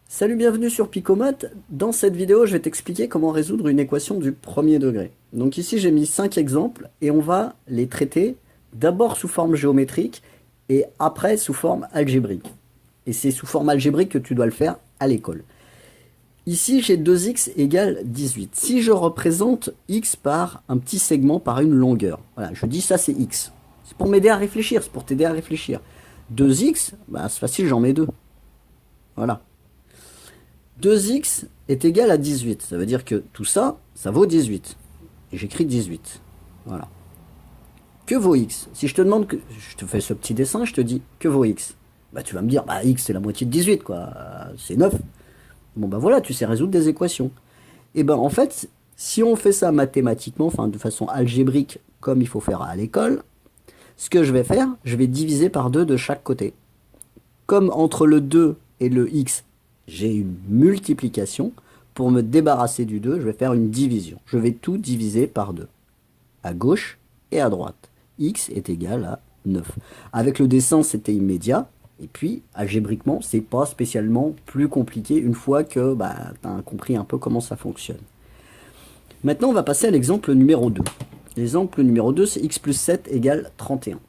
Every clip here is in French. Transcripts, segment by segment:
Salut, bienvenue sur Picomote. Dans cette vidéo, je vais t'expliquer comment résoudre une équation du premier degré. Donc ici, j'ai mis 5 exemples et on va les traiter d'abord sous forme géométrique et après sous forme algébrique. Et c'est sous forme algébrique que tu dois le faire à l'école. Ici, j'ai 2x égale 18. Si je représente x par un petit segment, par une longueur, voilà, je dis ça c'est x. C'est pour m'aider à réfléchir, c'est pour t'aider à réfléchir. 2x, bah, c'est facile, j'en mets 2. Voilà. 2x est égal à 18. Ça veut dire que tout ça, ça vaut 18. Et j'écris 18. Voilà. Que vaut x? Si je te demande que je te fais ce petit dessin, je te dis que vaut x? Bah tu vas me dire, bah x c'est la moitié de 18 quoi, c'est 9. Bon bah voilà, tu sais résoudre des équations. Et ben en fait, si on fait ça mathématiquement, enfin de façon algébrique comme il faut faire à l'école, ce que je vais faire, je vais diviser par 2 de chaque côté. Comme entre le 2 et le x, j'ai une multiplication, pour me débarrasser du 2, je vais faire une division. Je vais tout diviser par 2, à gauche et à droite. X est égal à 9. Avec le dessin, c'était immédiat. Et puis, algébriquement, c'est pas spécialement plus compliqué une fois que bah, tu as compris un peu comment ça fonctionne. Maintenant, on va passer à l'exemple numéro 2. L'exemple numéro 2, c'est x plus 7 égale 31.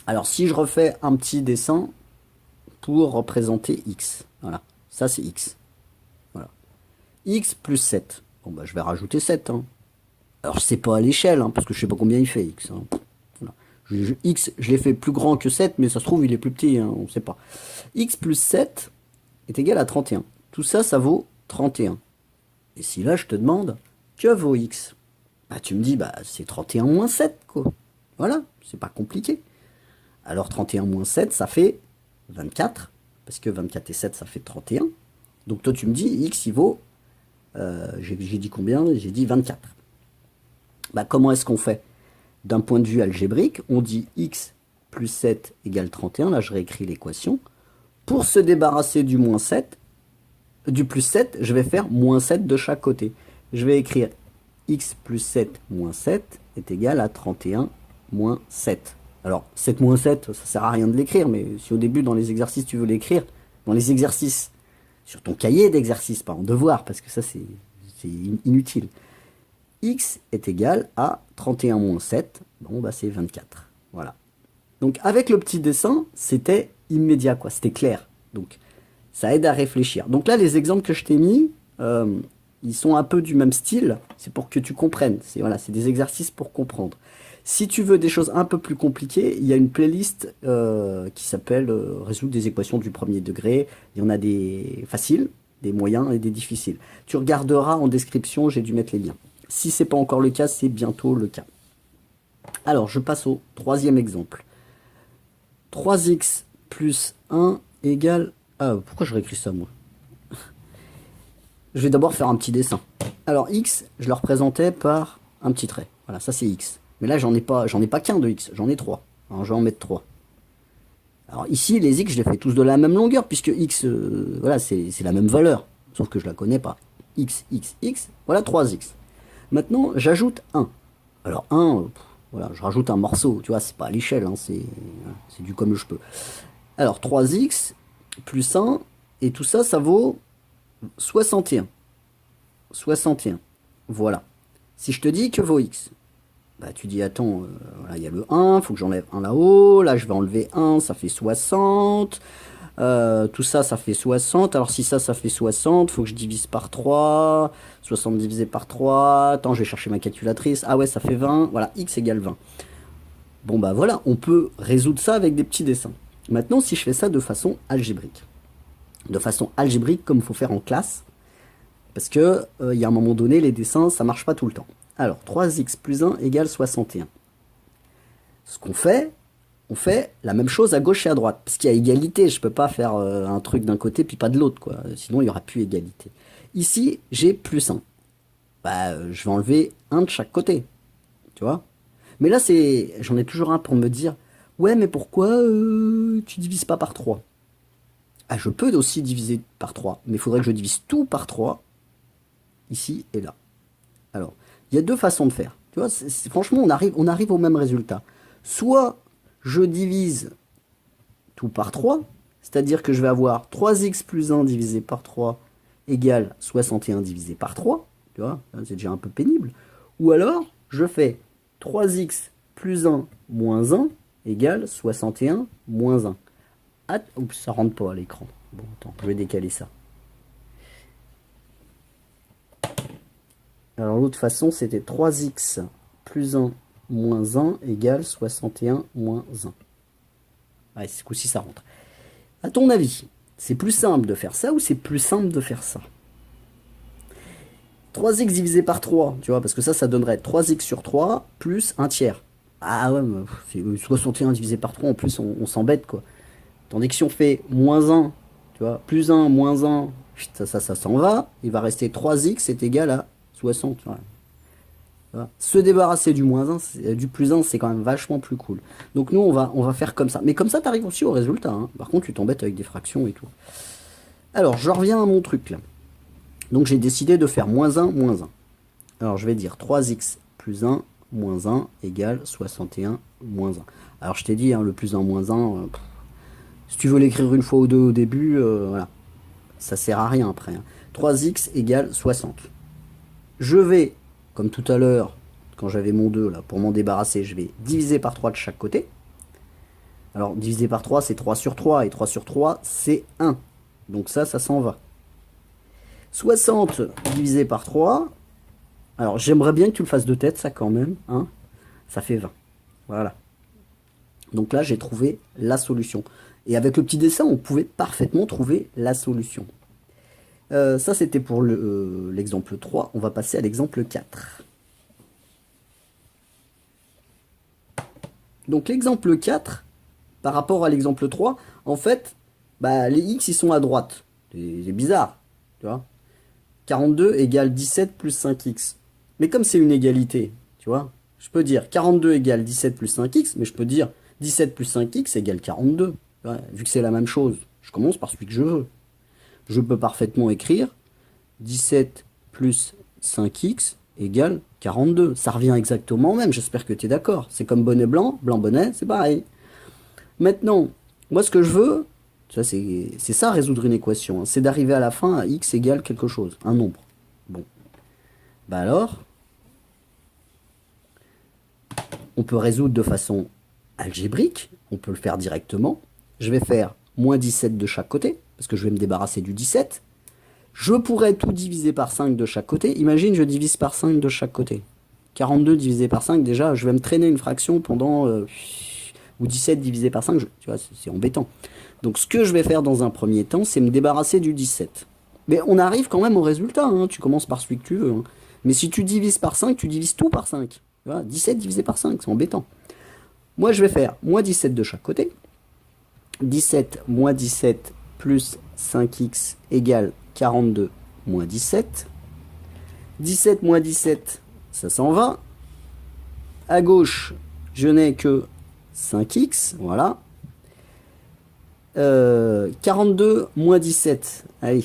Alors, si je refais un petit dessin pour représenter x, voilà, ça c'est x. Voilà. X plus 7. Bon, bah, je vais rajouter 7. Hein. Alors, c'est pas à l'échelle, hein, parce que je sais pas combien il fait, x. Hein. Voilà. X, je l'ai fait plus grand que 7, mais ça se trouve, il est plus petit, hein, on sait pas. X plus 7 est égal à 31. Tout ça, ça vaut 31. Et si là, je te demande, que vaut x? Bah, tu me dis, bah, c'est 31 moins 7, quoi. Voilà, c'est pas compliqué. Alors, 31 moins 7, ça fait 24, parce que 24 et 7, ça fait 31. Donc, toi, tu me dis, x, il vaut j'ai dit combien? J'ai dit 24. Bah, comment est-ce qu'on fait? D'un point de vue algébrique, on dit x plus 7 égale 31. Là, je réécris l'équation. Pour se débarrasser du moins 7, du plus 7, je vais faire moins 7 de chaque côté. Je vais écrire x plus 7 moins 7 est égal à 31 moins 7. Alors, 7 moins 7, ça sert à rien de l'écrire, mais si au début, dans les exercices, tu veux l'écrire, dans les exercices, sur ton cahier d'exercice, pas en devoir, parce que ça, c'est inutile. X est égal à 31 moins 7. Bon, bah, c'est 24. Voilà. Donc, avec le petit dessin, c'était immédiat, quoi. C'était clair. Donc, ça aide à réfléchir. Donc là, les exemples que je t'ai mis, ils sont un peu du même style. C'est pour que tu comprennes. C'est voilà, c'est des exercices pour comprendre. Si tu veux des choses un peu plus compliquées, il y a une playlist qui s'appelle Résoudre des équations du premier degré. Il y en a des faciles, des moyens et des difficiles. Tu regarderas en description, j'ai dû mettre les liens. Si ce n'est pas encore le cas, c'est bientôt le cas. Alors, je passe au troisième exemple. 3x plus 1 égale... Ah, pourquoi je réécris ça, moi? Je vais d'abord faire un petit dessin. Alors, x, je le représentais par un petit trait. Voilà, ça c'est x. Mais là, j'en ai pas qu'un de x, j'en ai 3. Alors, je vais en mettre 3. Alors ici, les x, je les fais tous de la même longueur, puisque x, voilà, c'est la même valeur. Sauf que je la connais pas. X, x, x, voilà 3x. Maintenant, j'ajoute 1. Alors 1, voilà, je rajoute un morceau, tu vois, c'est pas à l'échelle, hein, c'est du comme je peux. Alors 3x plus 1, et tout ça, ça vaut 61. 61. Voilà. Si je te dis que vaut x, bah tu dis, attends, voilà, il y a le 1, faut que j'enlève 1 là-haut, là je vais enlever 1, ça fait 60. Tout ça, ça fait 60. Alors si ça fait 60, faut que je divise par 3. 60 divisé par 3. Attends, je vais chercher ma calculatrice. Ah ouais, ça fait 20. Voilà, x égale 20. Bon bah voilà, on peut résoudre ça avec des petits dessins. Maintenant, si je fais ça de façon algébrique. De façon algébrique, comme il faut faire en classe. Parce que il y a un moment donné, les dessins, ça marche pas tout le temps. Alors, 3x plus 1 égale 61. Ce qu'on fait, on fait la même chose à gauche et à droite. Parce qu'il y a égalité, je peux pas faire un truc d'un côté puis pas de l'autre, quoi. Sinon, il y aura plus égalité. Ici, j'ai plus 1. Bah, je vais enlever un de chaque côté. Tu vois? Mais là, j'en ai toujours un pour me dire, ouais, mais pourquoi tu divises pas par 3? Ah, je peux aussi diviser par 3, mais il faudrait que je divise tout par 3, ici et là. Alors, il y a deux façons de faire. Tu vois, franchement, on arrive au même résultat. Soit je divise tout par 3, C'est-à-dire que je vais avoir 3x plus 1 divisé par 3 égale 61 divisé par 3. Tu vois, c'est déjà un peu pénible. Ou alors, je fais 3x plus 1 moins 1 égale 61 moins 1. Ah, oups, ça rentre pas à l'écran. Bon, attends, je vais décaler ça. Alors l'autre façon, c'était 3x plus 1 moins 1 égale 61 moins 1. Ouais, ce coup-ci, ça rentre. À ton avis, c'est plus simple de faire ça ou c'est plus simple de faire ça? 3x divisé par 3, tu vois, parce que ça donnerait 3x sur 3 plus 1 tiers. Ah ouais, mais c'est 61 divisé par 3, en plus on s'embête, quoi. Tandis que si on fait moins 1, tu vois, plus 1, moins 1, ça s'en va, il va rester 3x est égal à 60. Voilà. Se débarrasser du moins 1, du plus 1, c'est quand même vachement plus cool. Donc nous, on va faire comme ça. Mais comme ça, tu arrives aussi au résultat. Hein. Par contre, tu t'embêtes avec des fractions et tout. Alors, je reviens à mon truc là. Donc j'ai décidé de faire moins 1, moins 1. Alors je vais dire 3x plus 1, moins 1 égale 61, moins 1. Alors je t'ai dit, hein, le plus 1, moins 1, si tu veux l'écrire une fois ou deux au début, voilà. Ça sert à rien après. Hein. 3x égale 60. Je vais, comme tout à l'heure, quand j'avais mon 2, là, pour m'en débarrasser, je vais diviser par 3 de chaque côté. Alors, diviser par 3, c'est 3 sur 3, et 3 sur 3, c'est 1. Donc ça s'en va. 60 divisé par 3. Alors, j'aimerais bien que tu le fasses de tête, ça, quand même. Hein, ça fait 20. Voilà. Donc là, j'ai trouvé la solution. Et avec le petit dessin, on pouvait parfaitement trouver la solution. Ça, c'était pour l'exemple 3. On va passer à l'exemple 4. Donc l'exemple 4, par rapport à l'exemple 3, en fait, bah, les x, ils sont à droite. C'est bizarre, tu vois. 42 égale 17 plus 5x. Mais comme c'est une égalité, tu vois, je peux dire 42 égale 17 plus 5x, mais je peux dire 17 plus 5x égale 42. Ouais, vu que c'est la même chose, je commence par celui que je veux. Je peux parfaitement écrire 17 plus 5x égale 42. Ça revient exactement au même, j'espère que tu es d'accord. C'est comme bonnet blanc, blanc bonnet, c'est pareil. Maintenant, moi ce que je veux, c'est ça résoudre une équation, hein, c'est d'arriver à la fin à x égale quelque chose, un nombre. Bon. Bah alors, on peut résoudre de façon algébrique, on peut le faire directement. Je vais faire moins 17 de chaque côté, parce que je vais me débarrasser du 17. Je pourrais tout diviser par 5 de chaque côté. Imagine, je divise par 5 de chaque côté. 42 divisé par 5, déjà, je vais me traîner une fraction pendant... ou 17 divisé par 5, tu vois, c'est embêtant. Donc ce que je vais faire dans un premier temps, c'est me débarrasser du 17. Mais on arrive quand même au résultat, hein. Tu commences par celui que tu veux. Hein. Mais si tu divises par 5, tu divises tout par 5. Tu vois, 17 divisé par 5, c'est embêtant. Moi, je vais faire moins 17 de chaque côté. 17 moins 17 plus 5x égale 42 moins 17. 17 moins 17, ça s'en va. À gauche, je n'ai que 5x, voilà. 42 moins 17, allez,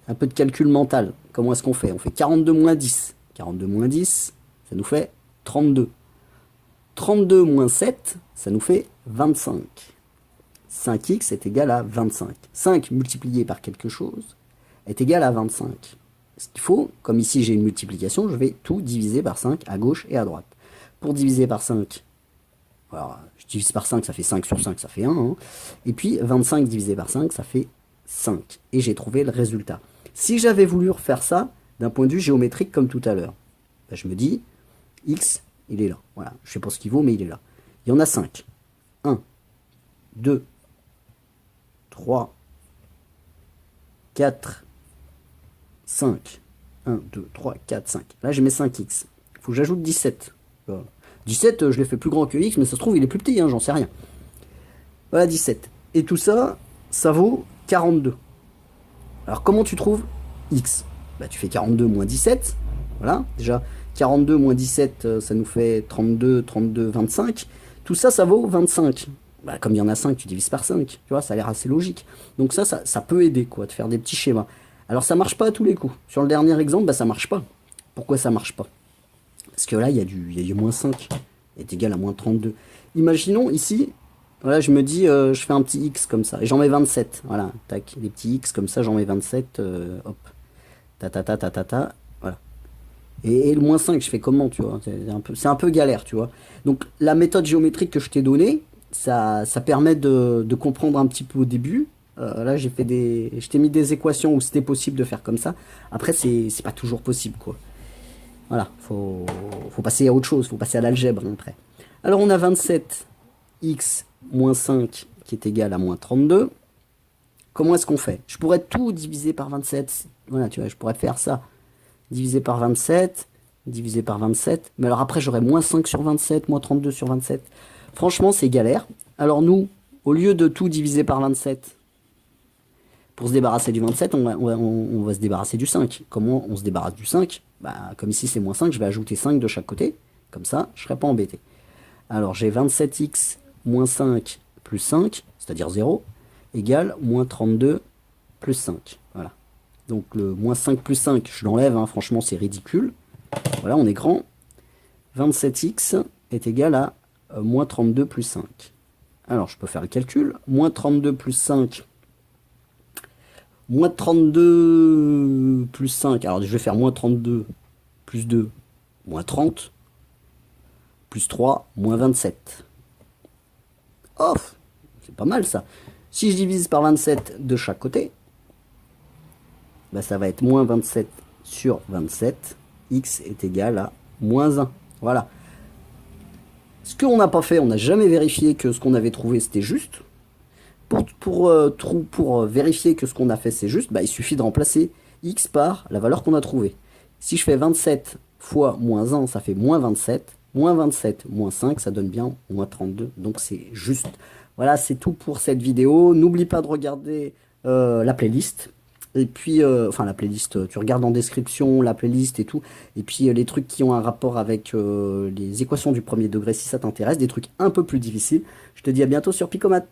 un peu de calcul mental. Comment est-ce qu'on fait? On fait 42 moins 10. 42 moins 10, ça nous fait 32. 32 moins 7, ça nous fait 25. 5x est égal à 25. 5 multiplié par quelque chose est égal à 25. Ce qu'il faut, comme ici j'ai une multiplication, je vais tout diviser par 5 à gauche et à droite. Pour diviser par 5, alors, je divise par 5, ça fait 5 sur 5, ça fait 1. Hein. Et puis 25 divisé par 5, ça fait 5. Et j'ai trouvé le résultat. Si j'avais voulu refaire ça d'un point de vue géométrique comme tout à l'heure, ben je me dis, x, il est là. Voilà, je ne sais pas ce qu'il vaut, mais il est là. Il y en a 5. 1, 2, 3, 4, 5. 1, 2, 3, 4, 5. Là, j'ai mes 5x. Il faut que j'ajoute 17. 17, je l'ai fait plus grand que x, mais ça se trouve, il est plus petit, hein, j'en sais rien. Voilà, 17. Et tout ça, ça vaut 42. Alors, comment tu trouves x? Bah, tu fais 42 moins 17. Voilà, déjà, 42 moins 17, ça nous fait 32, 32, 25. Tout ça, ça vaut 25. Bah, comme il y en a 5, tu divises par 5. Tu vois, ça a l'air assez logique. Donc ça peut aider, quoi, de faire des petits schémas. Alors, ça marche pas à tous les coups. Sur le dernier exemple, bah, ça marche pas. Pourquoi ça marche pas? Parce que là, il y a du moins 5 est égal à moins 32. Imaginons ici, Voilà, je me dis, je fais un petit X comme ça. Et j'en mets 27. Voilà, tac, des petits X comme ça, j'en mets 27. Hop, ta ta ta ta ta ta. Voilà. Et le moins 5 je fais comment, tu vois? C'est un peu galère, tu vois. Donc, la méthode géométrique que je t'ai donnée, ça permet de comprendre un petit peu au début. Là, je t'ai mis des équations où c'était possible de faire comme ça. Après, c'est pas toujours possible, quoi. Voilà, faut passer à autre chose, faut passer à l'algèbre hein, après. Alors, on a 27x moins 5 qui est égal à moins 32. Comment est-ce qu'on fait? Je pourrais tout diviser par 27. Voilà, tu vois, je pourrais faire ça. Divisé par 27, divisé par 27. Mais alors après, j'aurais moins 5 sur 27, moins 32 sur 27. Franchement, c'est galère. Alors nous, au lieu de tout diviser par 27, pour se débarrasser du 27, on va se débarrasser du 5. Comment on se débarrasse du 5? Bah, comme ici c'est moins 5, je vais ajouter 5 de chaque côté. Comme ça, je ne serai pas embêté. Alors j'ai 27x moins 5 plus 5, c'est-à-dire 0, égale moins 32 plus 5. Voilà. Donc le moins 5 plus 5, je l'enlève, hein, franchement c'est ridicule. Voilà, on est grand. 27x est égal à moins 32 plus 5. Alors je peux faire le calcul. Moins 32 plus 5. Moins 32 plus 5. Alors je vais faire moins 32 plus 2, moins 30. Plus 3, moins 27. Oh, c'est pas mal ça. Si je divise par 27 de chaque côté, bah, ça va être moins 27 sur 27. X est égal à moins 1. Voilà. Ce qu'on n'a pas fait, on n'a jamais vérifié que ce qu'on avait trouvé c'était juste. Pour vérifier que ce qu'on a fait c'est juste, bah, il suffit de remplacer x par la valeur qu'on a trouvée. Si je fais 27 fois moins 1, ça fait moins 27. Moins 27, moins 5, ça donne bien moins 32. Donc c'est juste. Voilà, c'est tout pour cette vidéo. N'oublie pas de regarder la playlist. Et puis, enfin la playlist, tu regardes en description la playlist et tout. Et puis les trucs qui ont un rapport avec les équations du premier degré si ça t'intéresse. Des trucs un peu plus difficiles. Je te dis à bientôt sur Picomat.